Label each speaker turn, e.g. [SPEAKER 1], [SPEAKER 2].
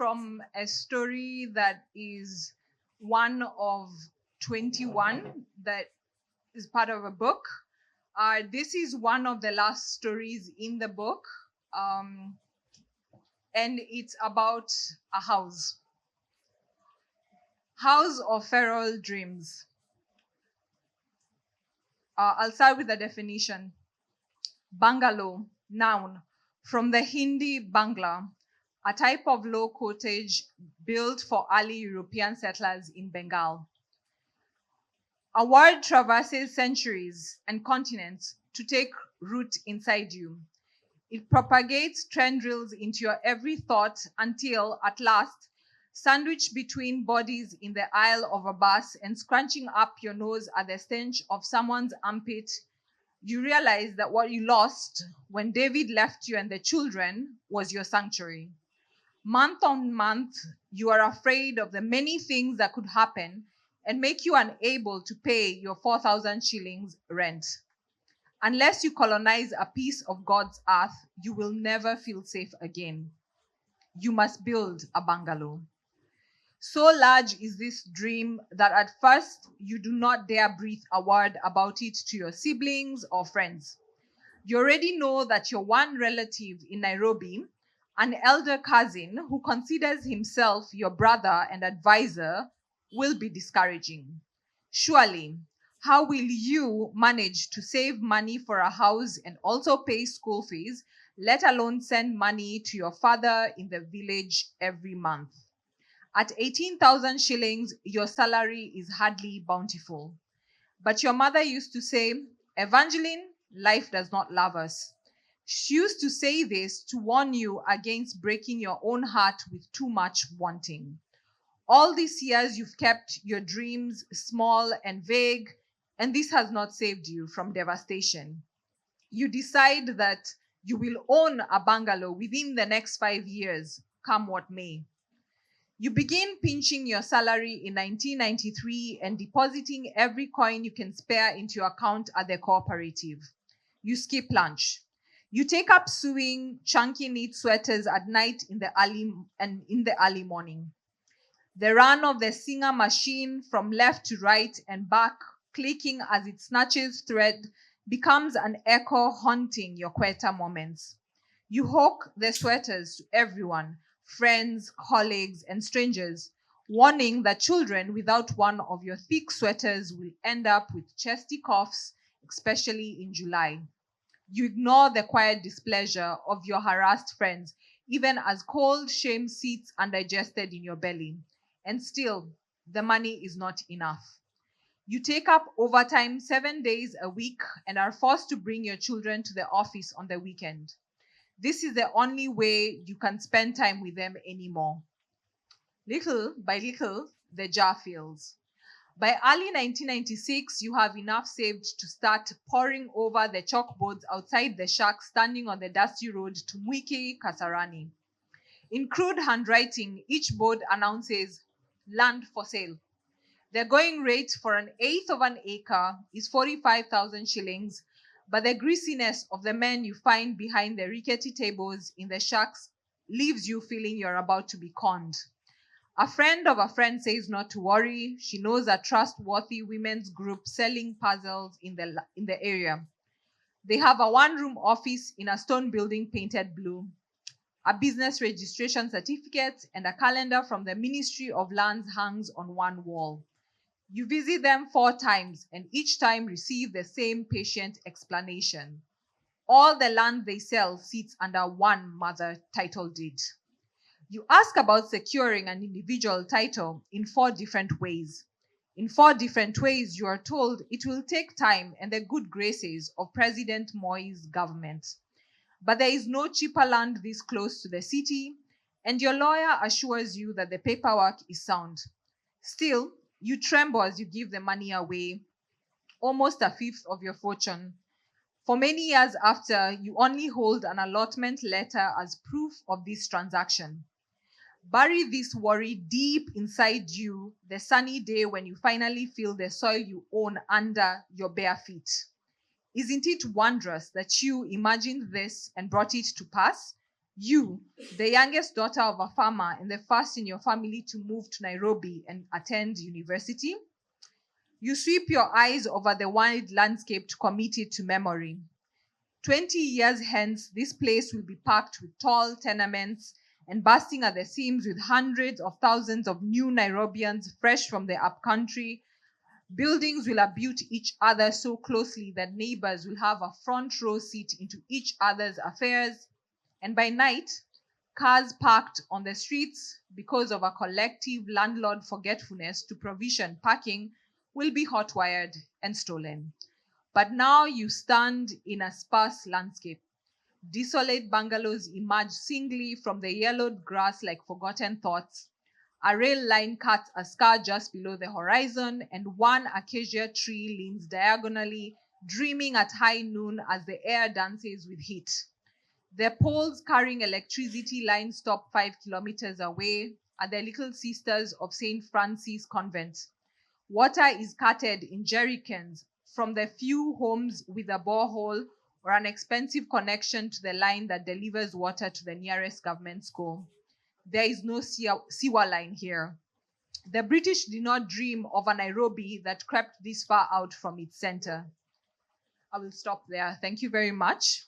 [SPEAKER 1] from a story that is one of 21 that is part of a book. This is one of the last stories in the book, and it's about a house. House of Feral Dreams. I'll start with the definition. Bungalow, noun, from the Hindi Bangla, a type of low cottage built for early European settlers in Bengal. A word traverses centuries and continents to take root inside you. It propagates tendrils into your every thought until, at last, sandwiched between bodies in the aisle of a bus and scrunching up your nose at the stench of someone's armpit, you realize that what you lost when David left you and the children was your sanctuary. Month on month, you are afraid of the many things that could happen and make you unable to pay your 4,000 shillings rent. Unless you colonize a piece of God's earth, you will never feel safe again. You must build a bungalow. So large is this dream that at first you do not dare breathe a word about it to your siblings or friends. You already know that your one relative in Nairobi, an elder cousin who considers himself your brother and advisor, will be discouraging. Surely, how will you manage to save money for a house and also pay school fees, let alone send money to your father in the village every month? At 18,000 shillings, your salary is hardly bountiful. But your mother used to say, Evangeline, life does not love us. She used to say this to warn you against breaking your own heart with too much wanting. All these years, you've kept your dreams small and vague, and this has not saved you from devastation. You decide that you will own a bungalow within the next 5 years, come what may. You begin pinching your salary in 1993 and depositing every coin you can spare into your account at the cooperative. You skip lunch. You take up sewing chunky knit sweaters at night in the early morning. The run of the Singer machine from left to right and back, clicking as it snatches thread, becomes an echo haunting your quieter moments. You hawk the sweaters to everyone, friends, colleagues, and strangers, warning that children without one of your thick sweaters will end up with chesty coughs, especially in July. You ignore the quiet displeasure of your harassed friends, even as cold shame sits undigested in your belly. And still, the money is not enough. You take up overtime 7 days a week and are forced to bring your children to the office on the weekend. This is the only way you can spend time with them anymore. Little by little, the jar fills. By early 1996, you have enough saved to start poring over the chalkboards outside the shack standing on the dusty road to Mwiki, Kasarani. In crude handwriting, each board announces land for sale. The going rate for an eighth of an acre is 45,000 shillings, but the greasiness of the men you find behind the rickety tables in the shacks leaves you feeling you're about to be conned. A friend of a friend says not to worry. She knows a trustworthy women's group selling puzzles in the area. They have a one-room office in a stone building painted blue, a business registration certificate, and a calendar from the Ministry of Lands hangs on one wall. You visit them 4 times and each time receive the same patient explanation. All the land they sell sits under one mother title deed. You ask about securing an individual title in 4 different ways. In 4 different ways, you are told it will take time and the good graces of President Moi's government. But there is no cheaper land this close to the city, and your lawyer assures you that the paperwork is sound. Still, you tremble as you give the money away, almost a fifth of your fortune. For many years after, you only hold an allotment letter as proof of this transaction. Bury this worry deep inside you the sunny day when you finally feel the soil you own under your bare feet. Isn't it wondrous that you imagined this and brought it to pass? You, the youngest daughter of a farmer and the first in your family to move to Nairobi and attend university. You sweep your eyes over the wide landscape to commit it to memory. 20 years hence, this place will be packed with tall tenements and bursting at the seams with hundreds of thousands of new Nairobians fresh from the upcountry. Buildings will abut each other so closely that neighbors will have a front row seat into each other's affairs. And by night, cars parked on the streets because of a collective landlord forgetfulness to provision parking will be hotwired and stolen. But now you stand in a sparse landscape. Desolate bungalows emerge singly from the yellowed grass like forgotten thoughts. A rail line cuts a scar just below the horizon, and one acacia tree leans diagonally, dreaming at high noon as the air dances with heat. The poles carrying electricity lines stop 5 kilometers away at the Little Sisters of St. Francis Convent. Water is carted in jerrycans from the few homes with a borehole or an expensive connection to the line that delivers water to the nearest government school. There is no sewer line here. The British did not dream of a Nairobi that crept this far out from its center. I will stop there. Thank you very much.